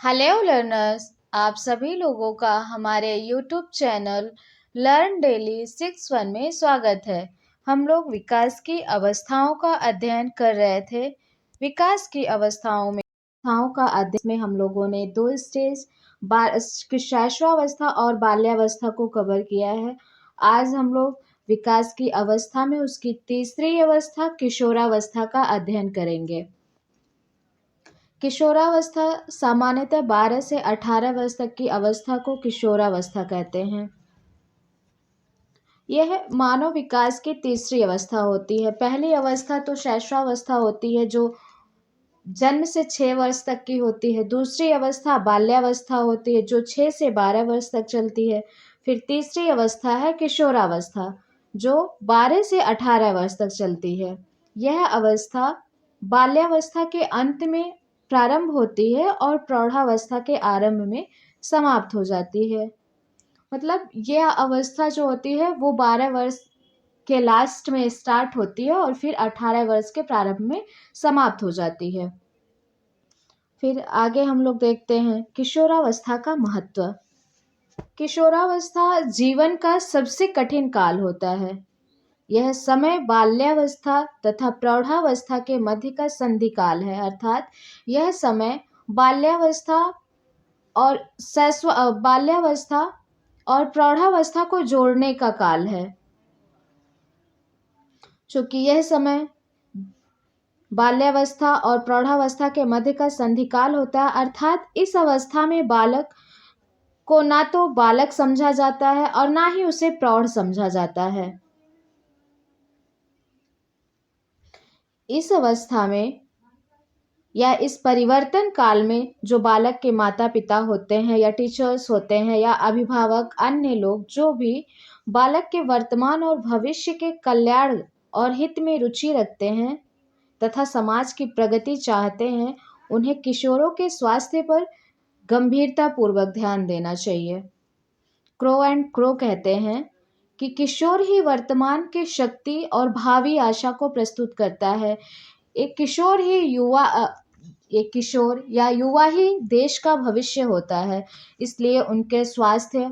Hello learners, आप सभी लोगों का हमारे यूट्यूब चैनल लर्न डेली 6 में स्वागत है। हम लोग विकास की अवस्थाओं का अध्ययन कर रहे थे। विकास की अवस्थाओं का अध्ययन में हम लोगों ने 2 स्टेज शैशवावस्था और बाल्यावस्था को कवर किया है। आज हम लोग विकास की अवस्था में उसकी तीसरी अवस्था किशोरावस्था का अध्ययन करेंगे। किशोरावस्था सामान्यतः 12 से 18 वर्ष तक की अवस्था को किशोरावस्था कहते हैं। यह मानव विकास की तीसरी अवस्था होती है। पहली अवस्था तो शैशवावस्था होती है जो जन्म से 6 वर्ष तक की होती है। दूसरी अवस्था बाल्यावस्था होती है जो 6 से 12 वर्ष तक चलती है। फिर तीसरी अवस्था है किशोरावस्था जो 12 से 18 वर्ष तक चलती है। यह अवस्था बाल्यावस्था के अंत में प्रारंभ होती है और प्रौढ़ावस्था के आरंभ में समाप्त हो जाती है। मतलब यह अवस्था जो होती है वो 12 वर्ष के लास्ट में स्टार्ट होती है और फिर 18 वर्ष के प्रारंभ में समाप्त हो जाती है। फिर आगे हम लोग देखते हैं किशोरावस्था का महत्व। किशोरावस्था जीवन का सबसे कठिन काल होता है। यह समय बाल्यावस्था तथा प्रौढ़ावस्था के मध्य का संधि काल है, अर्थात यह समय बाल्यावस्था और बाल्यावस्था और प्रौढ़ावस्था को जोड़ने का काल है। चूंकि यह समय बाल्यावस्था और प्रौढ़ावस्था के मध्य का संधि काल होता है, अर्थात इस अवस्था में बालक को ना तो बालक समझा जाता है और ना ही उसे प्रौढ़ समझा जाता है। इस अवस्था में या इस परिवर्तन काल में जो बालक के माता पिता होते हैं या टीचर्स होते हैं या अभिभावक अन्य लोग जो भी बालक के वर्तमान और भविष्य के कल्याण और हित में रुचि रखते हैं तथा समाज की प्रगति चाहते हैं, उन्हें किशोरों के स्वास्थ्य पर गंभीरतापूर्वक ध्यान देना चाहिए। क्रो एंड क्रो कहते हैं कि किशोर ही वर्तमान की शक्ति और भावी आशा को प्रस्तुत करता है। एक किशोर या युवा ही देश का भविष्य होता है, इसलिए उनके स्वास्थ्य,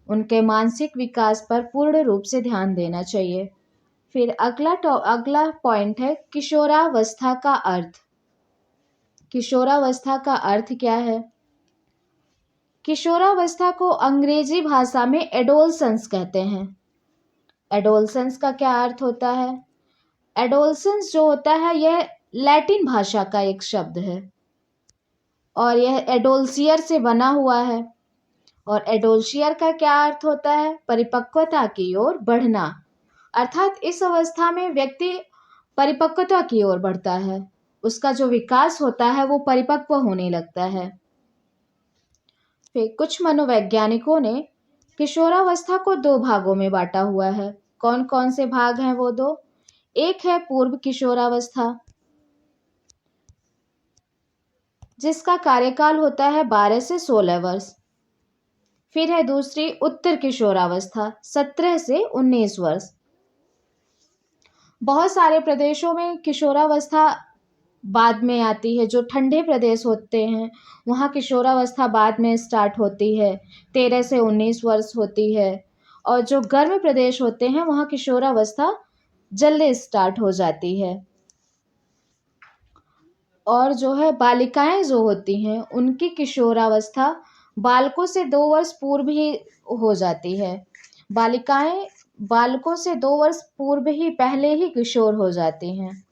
उनके मानसिक विकास पर पूर्ण रूप से ध्यान देना चाहिए। फिर अगला पॉइंट है किशोरावस्था का अर्थ। किशोरावस्था का अर्थ क्या है? किशोरावस्था को अंग्रेजी भाषा में एडोलसेंस कहते हैं। एडोलसेंस का क्या अर्थ होता है? एडोलसेंस जो होता है यह लैटिन भाषा का एक शब्द है और यह एडोल्सियर से बना हुआ है। और एडोल्शियर का क्या अर्थ होता है? परिपक्वता की ओर बढ़ना, अर्थात इस अवस्था में व्यक्ति परिपक्वता की ओर बढ़ता है, उसका जो विकास होता है वो परिपक्व होने लगता है। फिर कुछ मनोवैज्ञानिकों ने किशोरावस्था को 2 भागों में बांटा हुआ है। कौन कौन से भाग हैं वो 2? एक है पूर्व किशोरावस्था जिसका कार्यकाल होता है 12 से 16 वर्ष। फिर है दूसरी उत्तर किशोरावस्था 17 से 19 वर्ष। बहुत सारे प्रदेशों में किशोरावस्था बाद में आती है। जो ठंडे प्रदेश होते हैं वहाँ किशोरावस्था बाद में स्टार्ट होती है, 13 से 19 वर्ष होती है। और जो गर्म प्रदेश होते हैं वहाँ किशोरावस्था जल्दी स्टार्ट हो जाती है। और जो है बालिकाएं जो होती हैं उनकी किशोरावस्था बालकों से 2 वर्ष पूर्व ही हो जाती है। बालिकाएं बालकों से 2 वर्ष पूर्व ही पहले ही किशोर हो जाती हैं।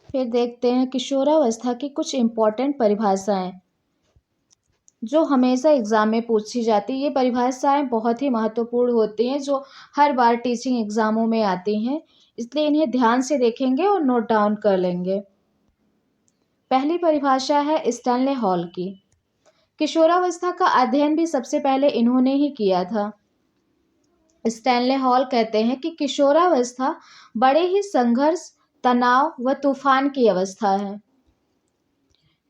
फिर देखते हैं किशोरावस्था की कुछ इम्पोर्टेंट परिभाषाएं जो हमेशा एग्जाम में पूछी जाती है। ये परिभाषाएं बहुत ही महत्वपूर्ण होती हैं जो हर बार टीचिंग एग्जामों में आती हैं, इसलिए इन्हें ध्यान से देखेंगे और नोट डाउन कर लेंगे। पहली परिभाषा है स्टैनले हॉल की। किशोरावस्था का अध्ययन भी सबसे पहले इन्होंने ही किया था। स्टैनले हॉल कहते हैं कि किशोरावस्था बड़े ही संघर्ष, तनाव व तूफान की अवस्था है।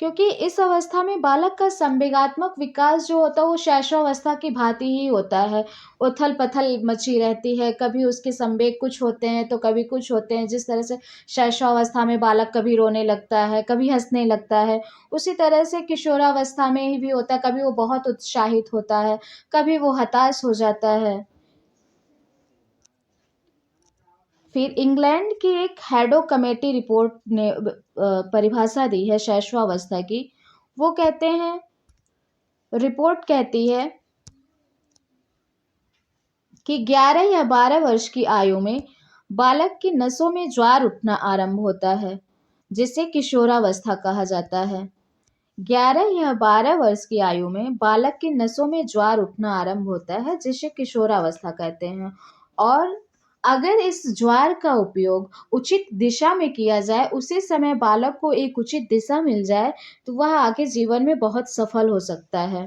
क्योंकि इस अवस्था में बालक का संवेगात्मक विकास जो होता है वो शैशवावस्था की भांति ही होता है। उथल-पथल मची रहती है, कभी उसके संवेग कुछ होते हैं तो कभी कुछ होते हैं। जिस तरह से शैशवावस्था में बालक कभी रोने लगता है, कभी हँसने लगता है, उसी तरह से किशोरावस्था में ही भी होता है, कभी वो बहुत उत्साहित होता है, कभी वो हताश हो जाता है। फिर इंग्लैंड की एक हैडो कमेटी रिपोर्ट ने परिभाषा दी है शैशवावस्था की। वो कहते हैं, रिपोर्ट कहती है कि 11 या 12 वर्ष की आयु में बालक की नसों में ज्वार उठना आरंभ होता है, जिसे किशोरावस्था कहा जाता है। 11 या 12 वर्ष की आयु में बालक की नसों में ज्वार उठना आरंभ होता है, जिसे किशोरावस्था कहते हैं। और अगर इस ज्वार का उपयोग उचित दिशा में किया जाए, उसी समय बालक को एक उचित दिशा मिल जाए, तो वह आगे जीवन में बहुत सफल हो सकता है।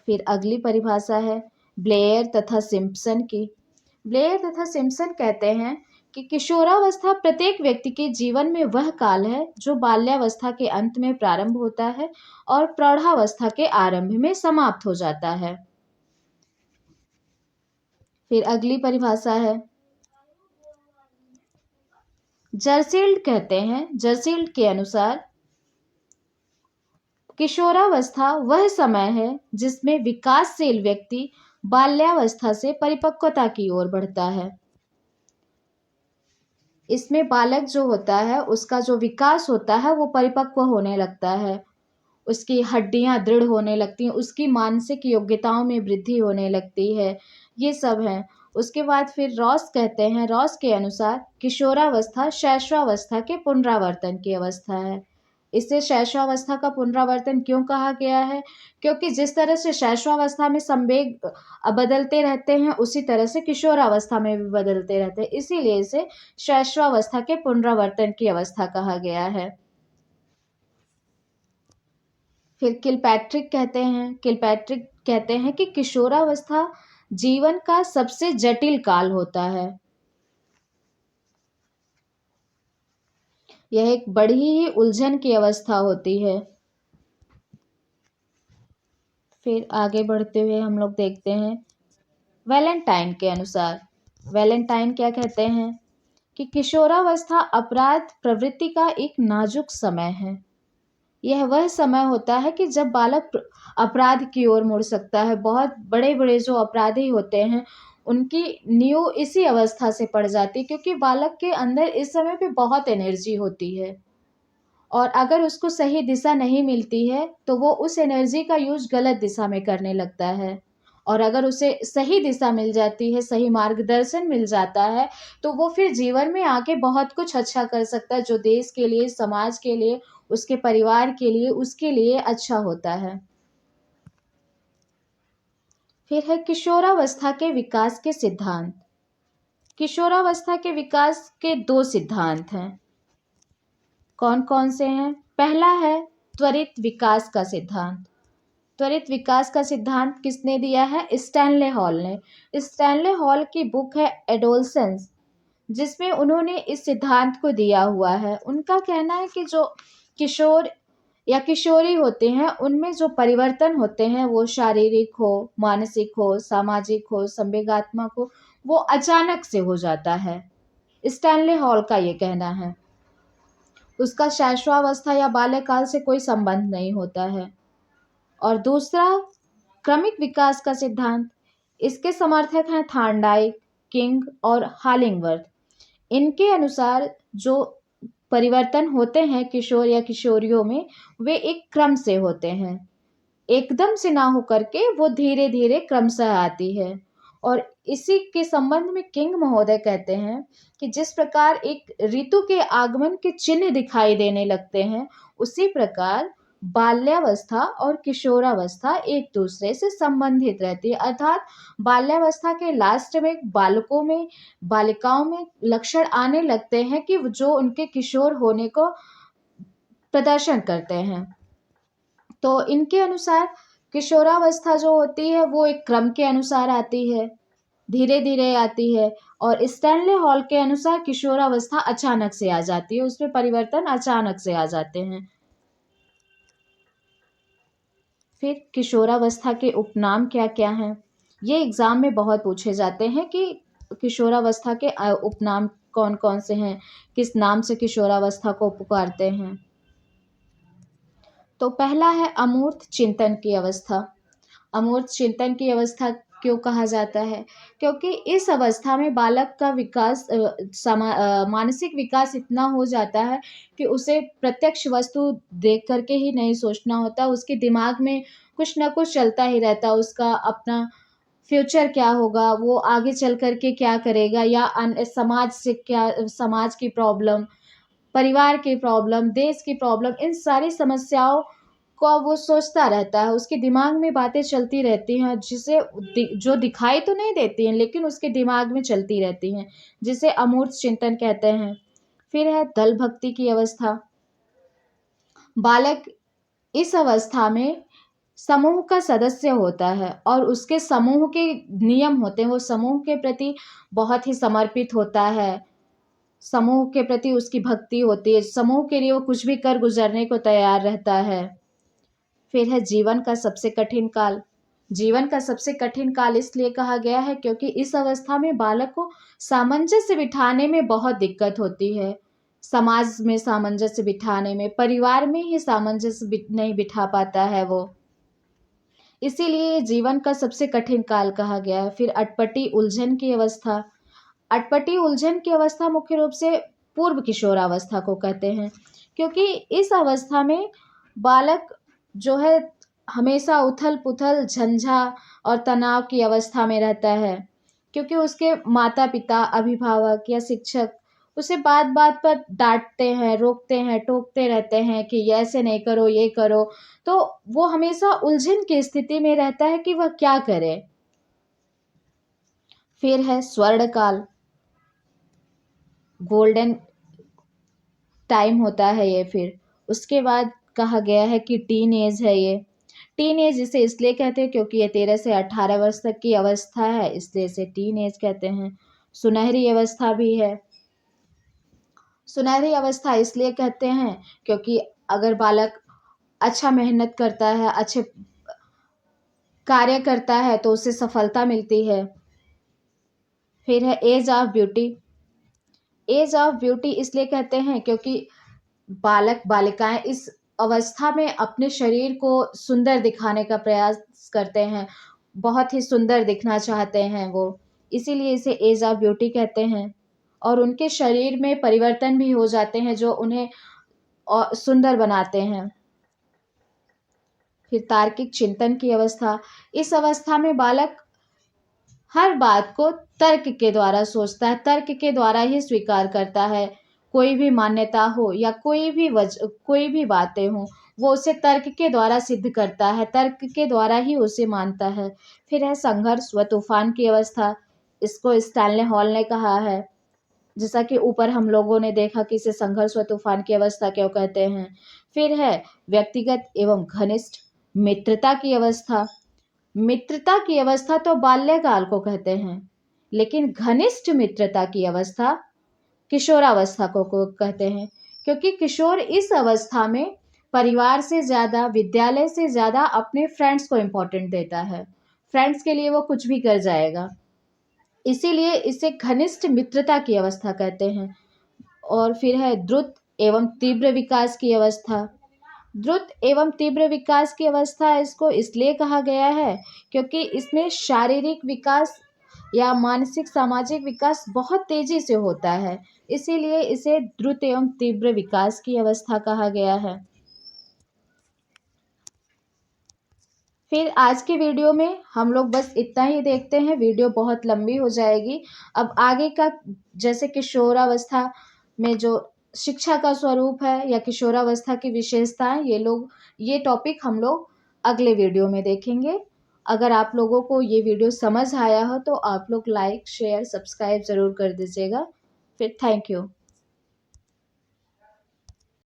फिर अगली परिभाषा है ब्लेयर तथा सिम्पसन की। ब्लेयर तथा सिम्पसन कहते हैं कि किशोरावस्था प्रत्येक व्यक्ति के जीवन में वह काल है जो बाल्यावस्था के अंत में प्रारंभ होता है और प्रौढ़ावस्था के आरंभ में समाप्त हो जाता है। फिर अगली परिभाषा है जर्सील्ड कहते हैं, जर्सील्ड के अनुसार किशोरावस्था वह समय है जिसमें विकासशील व्यक्ति बाल्यावस्था से परिपक्वता की ओर बढ़ता है। इसमें बालक जो होता है उसका जो विकास होता है वो परिपक्व होने लगता है, उसकी हड्डियां दृढ़ होने लगती हैं, उसकी मानसिक योग्यताओं में वृद्धि होने लगती है, ये सब हैं। उसके बाद फिर रॉस कहते हैं, रॉस के अनुसार किशोरावस्था शैशवावस्था के पुनरावर्तन की अवस्था है। इसे शैशवावस्था का पुनरावर्तन क्यों कहा गया है? क्योंकि जिस तरह से शैशवावस्था में संवेग बदलते रहते हैं, उसी तरह से किशोरावस्था में भी बदलते रहते हैं, इसीलिए इसे शैशवावस्था के पुनरावर्तन की अवस्था कहा गया है। फिर किलपैट्रिक कहते हैं कि किशोरावस्था जीवन का सबसे जटिल काल होता है। यह एक बड़ी ही उलझन की अवस्था होती है। फिर आगे बढ़ते हुए हम लोग देखते हैं वैलेंटाइन के अनुसार। वैलेंटाइन क्या कहते हैं कि किशोरावस्था अपराध प्रवृत्ति का एक नाजुक समय है। यह वह समय होता है कि जब बालक अपराध की ओर मुड़ सकता है। बहुत बड़े बड़े जो अपराधी होते हैं उनकी नींव इसी अवस्था से पड़ जाती है, क्योंकि बालक के अंदर इस समय पे बहुत एनर्जी होती है और अगर उसको सही दिशा नहीं मिलती है तो वो उस एनर्जी का यूज गलत दिशा में करने लगता है। और अगर उसे सही दिशा मिल जाती है, सही मार्गदर्शन मिल जाता है, तो वो फिर जीवन में आके बहुत कुछ अच्छा कर सकता है, जो देश के लिए, समाज के लिए, उसके परिवार के लिए, उसके लिए अच्छा होता है। फिर है किशोरावस्था के विकास के सिद्धांत। किशोरावस्था के विकास के दो सिद्धांत हैं। कौन कौन से हैं? पहला है त्वरित विकास का सिद्धांत। त्वरित विकास का सिद्धांत किसने दिया है? स्टैनले हॉल ने। स्टैनले हॉल की बुक है एडोलसेंस, जिसमें उन्होंने इस सिद्धांत को दिया हुआ है। उनका कहना है कि जो किशोर या किशोरी होते हैं उनमें जो परिवर्तन होते हैं वो शारीरिक हो, मानसिक हो, सामाजिक हो, संवेगात्मक हो, वो अचानक से हो जाता है। स्टैनले हॉल का ये कहना है। उसका शैशवावस्था या बाल्यकाल से कोई संबंध नहीं होता है। और दूसरा क्रमिक विकास का सिद्धांत, इसके समर्थक हैं थार्नडाइक, किंग और हालिंगवर्थ। इनके अनुसार जो परिवर्तन होते हैं किशोर या किशोरियों में, वे एक क्रम से होते हैं, एकदम से ना होकर के वो धीरे धीरे क्रमशः आती है। और इसी के संबंध में किंग महोदय कहते हैं कि जिस प्रकार एक ऋतु के आगमन के चिन्ह दिखाई देने लगते हैं, उसी प्रकार बाल्यावस्था और किशोरावस्था एक दूसरे से संबंधित रहती है। अर्थात बाल्यावस्था के लास्ट में बालकों में, बालिकाओं में लक्षण आने लगते हैं कि जो उनके किशोर होने को प्रदर्शन करते हैं। तो इनके अनुसार किशोरावस्था जो होती है वो एक क्रम के अनुसार आती है, धीरे धीरे आती है। और स्टैनले हॉल के अनुसार किशोरावस्था अचानक से आ जाती है, उसमें परिवर्तन अचानक से आ जाते हैं। फिर किशोरावस्था के उपनाम क्या क्या हैं? ये एग्ज़ाम में बहुत पूछे जाते हैं कि किशोरावस्था के उपनाम कौन-कौन से हैं? किस नाम से किशोरावस्था को पुकारते हैं? तो पहला है अमूर्त चिंतन की अवस्था। अमूर्त चिंतन की अवस्था क्यों कहा जाता है? क्योंकि इस अवस्था में बालक का विकास मानसिक विकास इतना हो जाता है कि उसे प्रत्यक्ष वस्तु देख कर के ही नहीं सोचना होता, उसके दिमाग में कुछ न कुछ चलता ही रहता है, उसका अपना फ्यूचर क्या होगा, वो आगे चल कर के क्या करेगा या समाज से क्या समाज की प्रॉब्लम, परिवार की प्रॉब्लम, देश की प्रॉब्लम, इन सारी समस्याओं को वो सोचता रहता है। उसके दिमाग में बातें चलती रहती हैं जिसे जो दिखाई तो नहीं देती हैं लेकिन उसके दिमाग में चलती रहती हैं, जिसे अमूर्त चिंतन कहते हैं। फिर है दल भक्ति की अवस्था। बालक इस अवस्था में समूह का सदस्य होता है और उसके समूह के नियम होते हैं, वो समूह के प्रति बहुत ही समर्पित होता है। समूह के प्रति उसकी भक्ति होती है, समूह के लिए वो कुछ भी कर गुज़रने को तैयार रहता है। फिर है जीवन का सबसे कठिन काल। जीवन का सबसे कठिन काल इसलिए कहा गया है क्योंकि इस अवस्था में बालक को सामंजस्य बिठाने में बहुत दिक्कत होती है। समाज में सामंजस्य बिठाने में, परिवार में ही सामंजस्य नहीं बिठा पाता है वो। इसीलिए ये जीवन का सबसे कठिन काल कहा गया है। फिर अटपटी उलझन की अवस्था। अटपटी उलझन की अवस्था मुख्य रूप से पूर्व किशोरावस्था को कहते हैं, क्योंकि इस अवस्था में बालक जो है हमेशा उथल-पुथल, झंझा और तनाव की अवस्था में रहता है, क्योंकि उसके माता-पिता, अभिभावक या शिक्षक उसे बात-बात पर डाँटते हैं, रोकते हैं, टोकते रहते हैं कि ये ऐसे नहीं करो, ये करो। तो वो हमेशा उलझन की स्थिति में रहता है कि वह क्या करे? फिर है स्वर्णकाल। गोल्डन टाइम होता है ये फिर। उसके बाद कहा गया है कि टीन एज है ये। टीन एज इसे इसलिए कहते हैं क्योंकि ये 13 से 18 वर्ष तक की अवस्था है, इसलिए इसे टीन एज कहते हैं। सुनहरी अवस्था भी है। सुनहरी अवस्था इसलिए कहते हैं क्योंकि अगर बालक अच्छा मेहनत करता है, अच्छे कार्य करता है तो उसे सफलता मिलती है। फिर है age of beauty. Age of beauty इसलिए कहते हैं क्योंकि बालक बालिकाएं इस अवस्था में अपने शरीर को सुंदर दिखाने का प्रयास करते हैं, बहुत ही सुंदर दिखना चाहते हैं वो, इसीलिए इसे एज ऑफ ब्यूटी कहते हैं। और उनके शरीर में परिवर्तन भी हो जाते हैं जो उन्हें सुंदर बनाते हैं। फिर तार्किक चिंतन की अवस्था। इस अवस्था में बालक हर बात को तर्क के द्वारा सोचता है, तर्क के द्वारा ही स्वीकार करता है। कोई भी मान्यता हो या कोई भी बातें हों, वो उसे तर्क के द्वारा सिद्ध करता है, तर्क के द्वारा ही उसे मानता है। फिर है संघर्ष व तूफ़ान की अवस्था। इसको स्टैनले हॉल ने कहा है। जैसा कि ऊपर हम लोगों ने देखा कि इसे संघर्ष व तूफ़ान की अवस्था क्यों कहते हैं। फिर है व्यक्तिगत एवं घनिष्ठ मित्रता की अवस्था। मित्रता की अवस्था तो बाल्यकाल को कहते हैं, लेकिन घनिष्ठ मित्रता की अवस्था किशोरावस्था को कहते हैं, क्योंकि किशोर इस अवस्था में परिवार से ज़्यादा, विद्यालय से ज़्यादा अपने फ्रेंड्स को इम्पोर्टेंट देता है। फ्रेंड्स के लिए वो कुछ भी कर जाएगा। इसीलिए इसे घनिष्ठ मित्रता की अवस्था कहते हैं। और फिर है द्रुत एवं तीव्र विकास की अवस्था। द्रुत एवं तीव्र विकास की अवस्था इसको इसलिए कहा गया है क्योंकि इसमें शारीरिक विकास या मानसिक सामाजिक विकास बहुत तेजी से होता है, इसीलिए इसे द्रुत एवं तीव्र विकास की अवस्था कहा गया है। फिर आज के वीडियो में हम लोग बस इतना ही देखते हैं, वीडियो बहुत लंबी हो जाएगी। अब आगे का जैसे किशोरावस्था में जो शिक्षा का स्वरूप है या किशोरावस्था की विशेषताएं, ये टॉपिक हम लोग अगले वीडियो में देखेंगे। अगर आप लोगों को ये वीडियो समझ आया हो तो आप लोग लाइक शेयर सब्सक्राइब ज़रूर कर दीजिएगा। फिर थैंक यू।